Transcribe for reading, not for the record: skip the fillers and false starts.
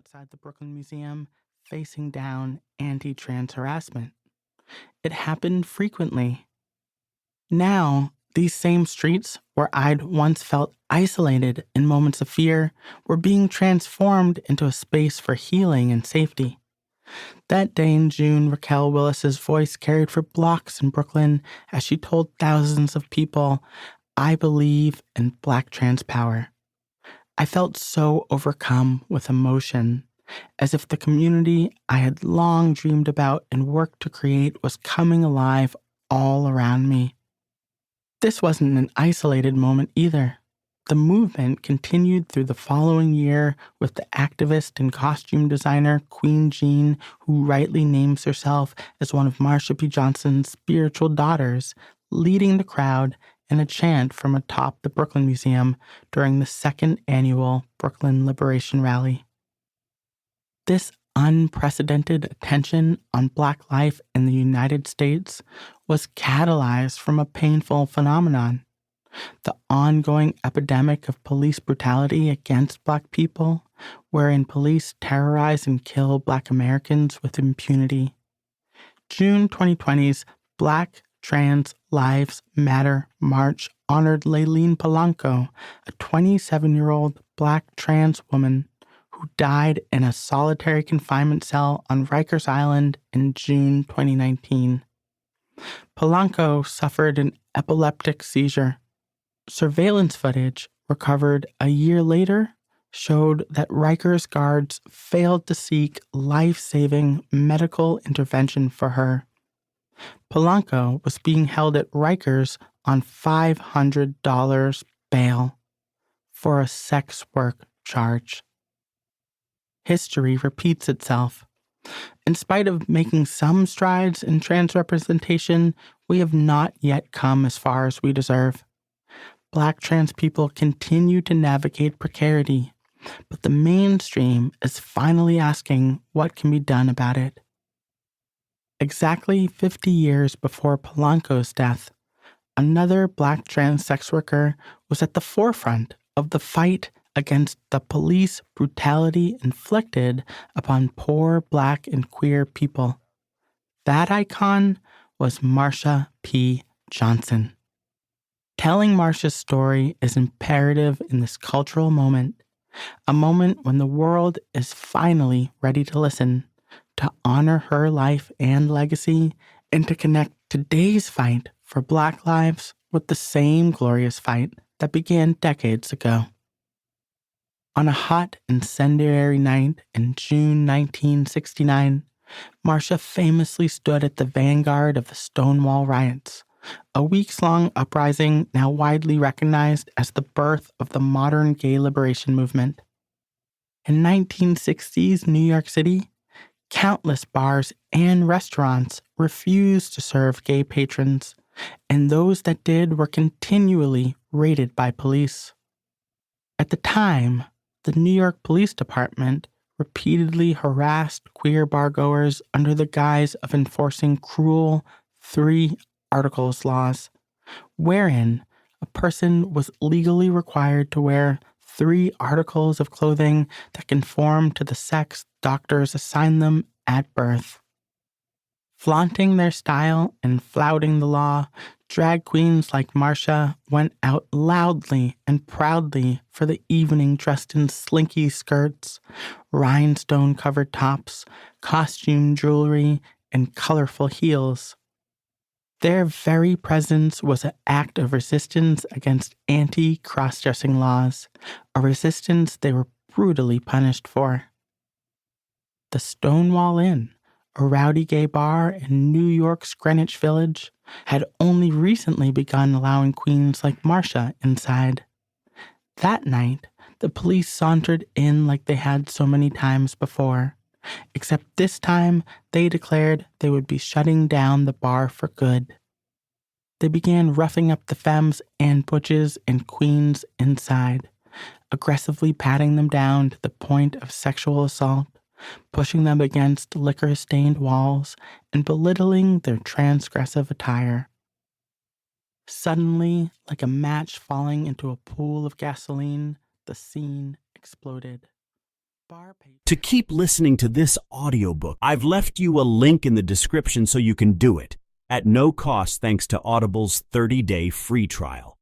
outside the Brooklyn Museum facing down anti-trans harassment. It happened frequently. Now, these same streets where I'd once felt isolated in moments of fear were being transformed into a space for healing and safety. That day in June, Raquel Willis's voice carried for blocks in Brooklyn as she told thousands of people, "I believe in Black trans power." I felt so overcome with emotion, as if the community I had long dreamed about and worked to create was coming alive all around me. This wasn't an isolated moment either. The movement continued through the following year with the activist and costume designer Queen Jean, who rightly names herself as one of Marsha P. Johnson's spiritual daughters, leading the crowd in a chant from atop the Brooklyn Museum during the second annual Brooklyn Liberation Rally. This unprecedented attention on Black life in the United States was catalyzed from a painful phenomenon: the ongoing epidemic of police brutality against Black people, wherein police terrorize and kill Black Americans with impunity. June 2020's Black Trans Lives Matter March honored Layleen Polanco, a 27-year-old Black trans woman who died in a solitary confinement cell on Rikers Island in June 2019. Polanco suffered an epileptic seizure. Surveillance footage recovered a year later showed that Rikers guards failed to seek life-saving medical intervention for her. Polanco was being held at Rikers on $500 bail for a sex work charge. History repeats itself. In spite of making some strides in trans representation, we have not yet come as far as we deserve. Black trans people continue to navigate precarity, but the mainstream is finally asking what can be done about it. Exactly 50 years before Polanco's death, another Black trans sex worker was at the forefront of the fight against the police brutality inflicted upon poor Black and queer people. That icon was Marsha P. Johnson. Telling Marsha's story is imperative in this cultural moment, a moment when the world is finally ready to listen, to honor her life and legacy, and to connect today's fight for Black lives with the same glorious fight that began decades ago. On a hot, incendiary night in June 1969, Marsha famously stood at the vanguard of the Stonewall riots, a weeks-long uprising now widely recognized as the birth of the modern gay liberation movement. In 1960s New York City, countless bars and restaurants refused to serve gay patrons, and those that did were continually raided by police. At the time, the New York Police Department repeatedly harassed queer bargoers under the guise of enforcing cruel 3 Articles laws, wherein a person was legally required to wear 3 articles of clothing that conform to the sex doctors assign them at birth. Flaunting their style and flouting the law, drag queens like Marsha went out loudly and proudly for the evening dressed in slinky skirts, rhinestone-covered tops, costume jewelry, and colorful heels. Their very presence was an act of resistance against anti-cross-dressing laws, a resistance they were brutally punished for. The Stonewall Inn, a rowdy gay bar in New York's Greenwich Village, had only recently begun allowing queens like Marsha inside. That night, the police sauntered in like they had so many times before, except this time they declared they would be shutting down the bar for good. They began roughing up the femmes and butches and queens inside, aggressively patting them down to the point of sexual assault, pushing them against liquor-stained walls, and belittling their transgressive attire. Suddenly, like a match falling into a pool of gasoline, the scene exploded. bar patron. To keep listening to this audiobook, I've left you a link in the description so you can do it at no cost thanks to Audible's 30-day free trial.